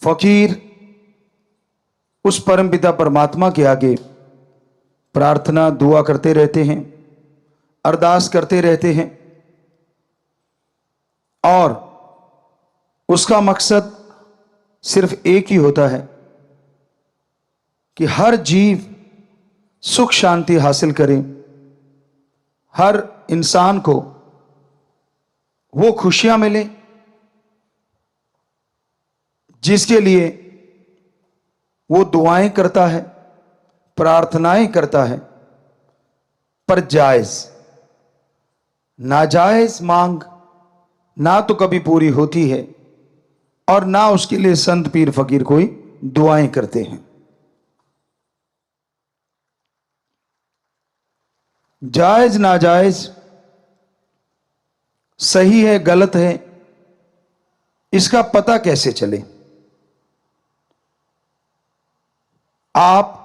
फकीर उस परमपिता परमात्मा के आगे प्रार्थना दुआ करते रहते हैं, अरदास करते रहते हैं, और उसका मकसद सिर्फ एक ही होता है कि हर जीव सुख शांति हासिल करे, हर इंसान को वो खुशियां मिले जिसके लिए वो दुआएं करता है, प्रार्थनाएं करता है। पर जायज नाजायज मांग ना तो कभी पूरी होती है और ना उसके लिए संत पीर फकीर कोई दुआएं करते हैं। जायज नाजायज, सही है गलत है, इसका पता कैसे चले? आप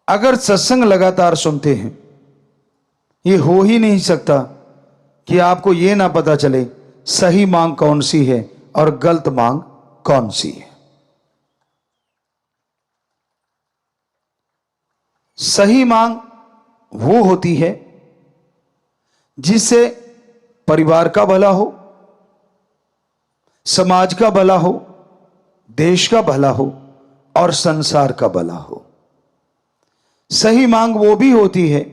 अगर सत्संग लगातार सुनते हैं, ये हो ही नहीं सकता कि आपको यह ना पता चले सही मांग कौन सी है और गलत मांग कौन सी है। सही मांग वो होती है जिससे परिवार का भला हो, समाज का भला हो, देश का भला हो और संसार का भला हो। सही मांग वो भी होती है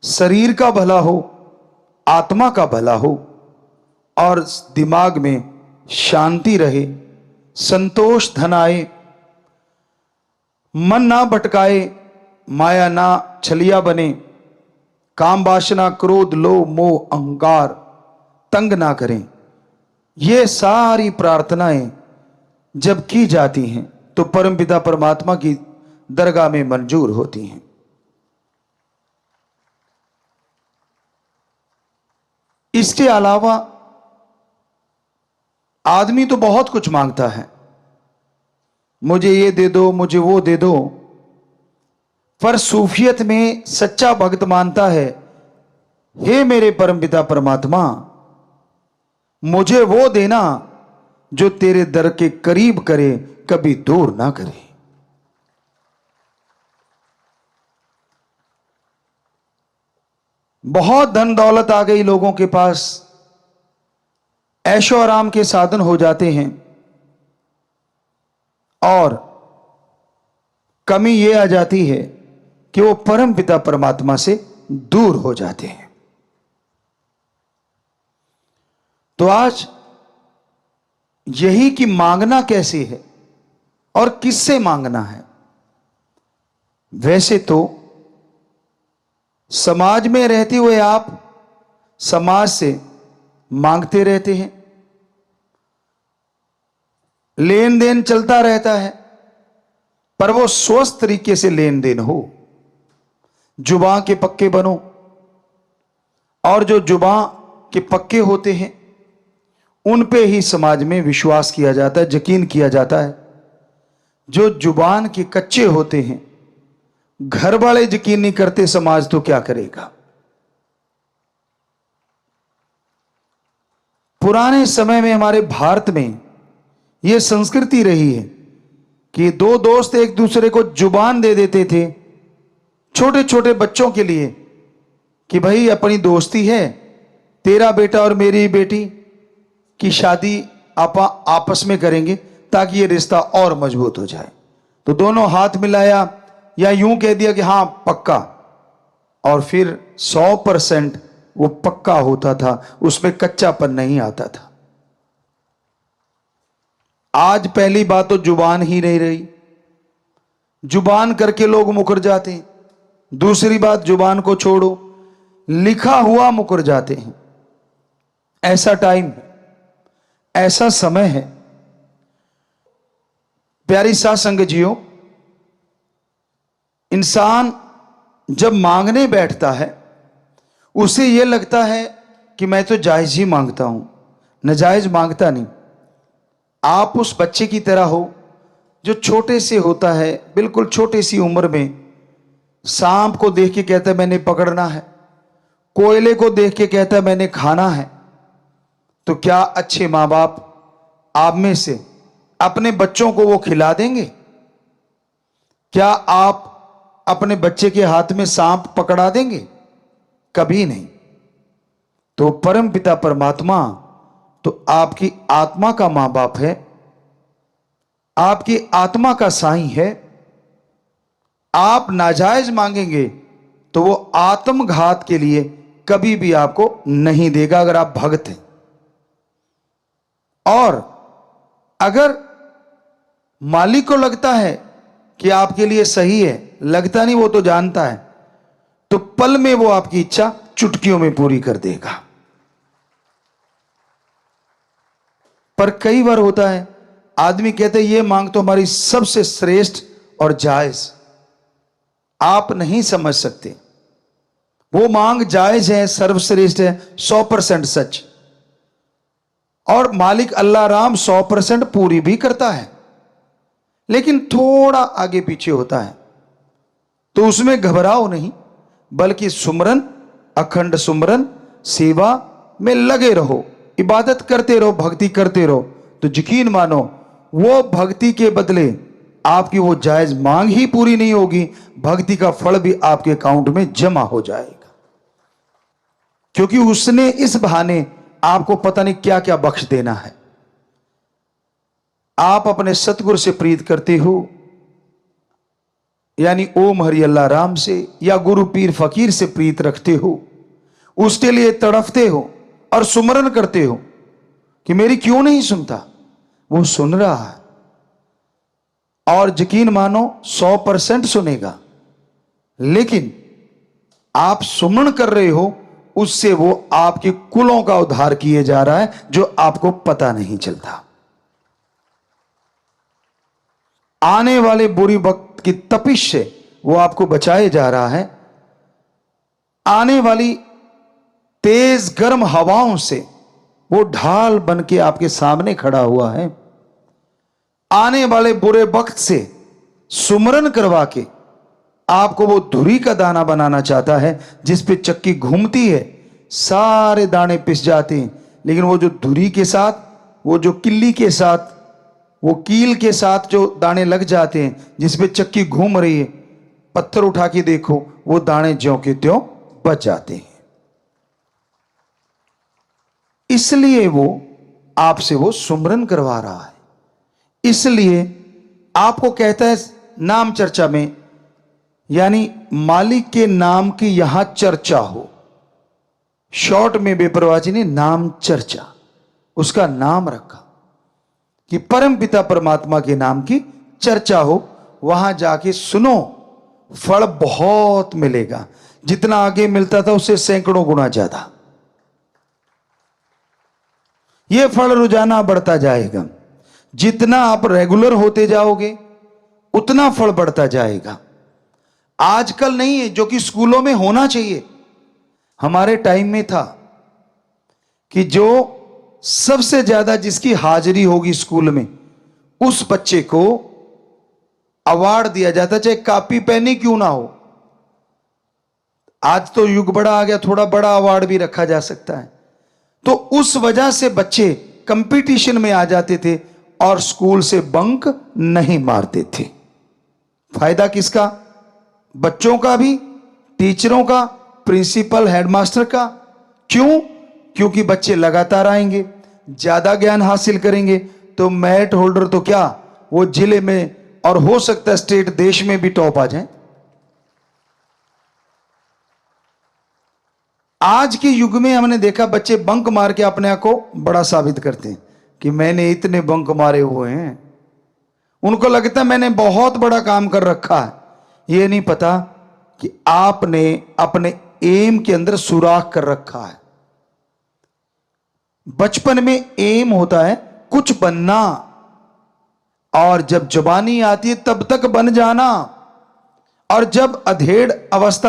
शरीर का भला हो, आत्मा का भला हो और दिमाग में शांति रहे, संतोष धन आए, मन ना भटकाए, माया ना छलिया बने, काम वासना क्रोध लोभ मोह अहंकार तंग ना करें। ये सारी प्रार्थनाएं जब की जाती हैं तो परमपिता परमात्मा की दरगाह में मंजूर होती हैं। इसके अलावा आदमी तो बहुत कुछ मांगता है, मुझे ये दे दो, मुझे वो दे दो, पर सूफियत में सच्चा भक्त मानता है, हे मेरे परमपिता परमात्मा, मुझे वो देना जो तेरे दर के करीब करे, कभी दूर ना करे। बहुत धन दौलत आ गई लोगों के पास, ऐशो आराम के साधन हो जाते हैं और कमी यह आ जाती है कि वो परम पिता परमात्मा से दूर हो जाते हैं। तो आज यही कि मांगना कैसे है और किससे मांगना है। वैसे तो समाज में रहते हुए आप समाज से मांगते रहते हैं, लेन देन चलता रहता है, पर वो स्वस्थ तरीके से लेन देन हो। जुबान के पक्के बनो, और जो जुबान के पक्के होते हैं उन पे ही समाज में विश्वास किया जाता है, यकीन किया जाता है। जो जुबान के कच्चे होते हैं, घर वाले यकीन नहीं करते, समाज तो क्या करेगा। पुराने समय में हमारे भारत में यह संस्कृति रही है कि दो दोस्त एक दूसरे को जुबान दे देते थे छोटे छोटे बच्चों के लिए कि भाई अपनी दोस्ती है, तेरा बेटा और मेरी बेटी की शादी आपस में करेंगे ताकि ये रिश्ता और मजबूत हो जाए। तो दोनों हाथ मिलाया या यूं कह दिया कि हाँ पक्का, और फिर 100% वो पक्का होता था, उसमें कच्चापन नहीं आता था। आज पहली बात तो जुबान ही नहीं रही, जुबान करके लोग मुकर जाते हैं। दूसरी बात, जुबान को छोड़ो, लिखा हुआ मुकर जाते हैं। ऐसा टाइम है, ऐसा समय है। प्यारी साध संगत जियो, इंसान जब मांगने बैठता है उसे यह लगता है कि मैं तो जायज ही मांगता हूं, नाजायज मांगता नहीं। आप उस बच्चे की तरह हो जो छोटे से होता है, बिल्कुल छोटी सी उम्र में सांप को देख के कहता है मैंने पकड़ना है, कोयले को देख के कहता है मैंने खाना है। तो क्या अच्छे माँ बाप आप में से अपने बच्चों को वो खिला देंगे? क्या आप अपने बच्चे के हाथ में सांप पकड़ा देंगे? कभी नहीं। तो परम पिता परमात्मा तो आपकी आत्मा का मां बाप है, आपकी आत्मा का साईं है। आप नाजायज मांगेंगे तो वो आत्मघात के लिए कभी भी आपको नहीं देगा, अगर आप भक्त हैं। और अगर मालिक को लगता है कि आपके लिए सही है, लगता नहीं, वो तो जानता है, तो पल में वो आपकी इच्छा चुटकियों में पूरी कर देगा। पर कई बार होता है, आदमी कहते ये मांग तो हमारी सबसे श्रेष्ठ और जायज। आप नहीं समझ सकते, वो मांग जायज है, सर्वश्रेष्ठ है, 100% सच, और मालिक अल्लाह राम 100% पूरी भी करता है, लेकिन थोड़ा आगे पीछे होता है। तो उसमें घबराओ नहीं, बल्कि सुमरन, अखंड सुमरन, सेवा में लगे रहो, इबादत करते रहो, भक्ति करते रहो। तो यकीन मानो वो भक्ति के बदले आपकी वो जायज मांग ही पूरी नहीं होगी, भक्ति का फल भी आपके अकाउंट में जमा हो जाएगा, क्योंकि उसने इस बहाने आपको पता नहीं क्या क्या बख्श देना है। आप अपने सतगुरु से प्रीत करते हो, यानी ओम हरि अल्लाह राम से या गुरु पीर फकीर से प्रीत रखते हो, उसके लिए तड़फते हो और सुमरन करते हो कि मेरी क्यों नहीं सुनता। वो सुन रहा है, और यकीन मानो 100% सुनेगा, लेकिन आप सुमन कर रहे हो, उससे वो आपके कुलों का उद्धार किए जा रहा है, जो आपको पता नहीं चलता। आने वाले बुरी वक्त की तपिश से वो आपको बचाए जा रहा है, आने वाली तेज गर्म हवाओं से वो ढाल बन के आपके सामने खड़ा हुआ है, आने वाले बुरे वक्त से सुमरन करवा के आपको वो धुरी का दाना बनाना चाहता है, जिस पे चक्की घूमती है, सारे दाने पिस जाते हैं, लेकिन वो जो धुरी के साथ, वो जो किल्ली के साथ, वो कील के साथ जो दाने लग जाते हैं, जिस पे चक्की घूम रही है, पत्थर उठा के देखो, वो दाने ज्यों के त्यों बच जाते हैं। इसलिए वो आपसे वो सुमरन करवा रहा है, इसलिए आपको कहता है नाम चर्चा में, यानी मालिक के नाम की यहां चर्चा हो। शॉर्ट में बेपरवाह जी ने नाम चर्चा, उसका नाम रखा कि परम पिता परमात्मा के नाम की चर्चा हो, वहां जाके सुनो, फल बहुत मिलेगा। जितना आगे मिलता था उससे सैकड़ों गुना ज्यादा यह फल रोजाना बढ़ता जाएगा। जितना आप रेगुलर होते जाओगे उतना फल बढ़ता जाएगा। आजकल नहीं है जो कि स्कूलों में होना चाहिए। हमारे टाइम में था कि जो सबसे ज्यादा जिसकी हाजिरी होगी स्कूल में, उस बच्चे को अवार्ड दिया जाता, चाहे कॉपी पेन ही क्यों ना हो। आज तो युग बड़ा आ गया, थोड़ा बड़ा अवार्ड भी रखा जा सकता है। तो उस वजह से बच्चे कंपटीशन में आ जाते थे और स्कूल से बंक नहीं मारते थे। फायदा किसका? बच्चों का भी, टीचरों का, प्रिंसिपल, हेडमास्टर का। क्यों? क्योंकि बच्चे लगातार आएंगे, ज्यादा ज्ञान हासिल करेंगे, तो मेरिट होल्डर तो क्या, वो जिले में और हो सकता है स्टेट, देश में भी टॉप आ जाए। आज के युग में हमने देखा बच्चे बंक मार के अपने आप को बड़ा साबित करते हैं कि मैंने इतने बंक मारे हुए हैं। उनको लगता है मैंने बहुत बड़ा काम कर रखा है। यह नहीं पता कि आपने अपने एम के अंदर सुराख कर रखा है। बचपन में एम होता है कुछ बनना, और जब जवानी आती है तब तक बन जाना, और जब अधेड़ अवस्था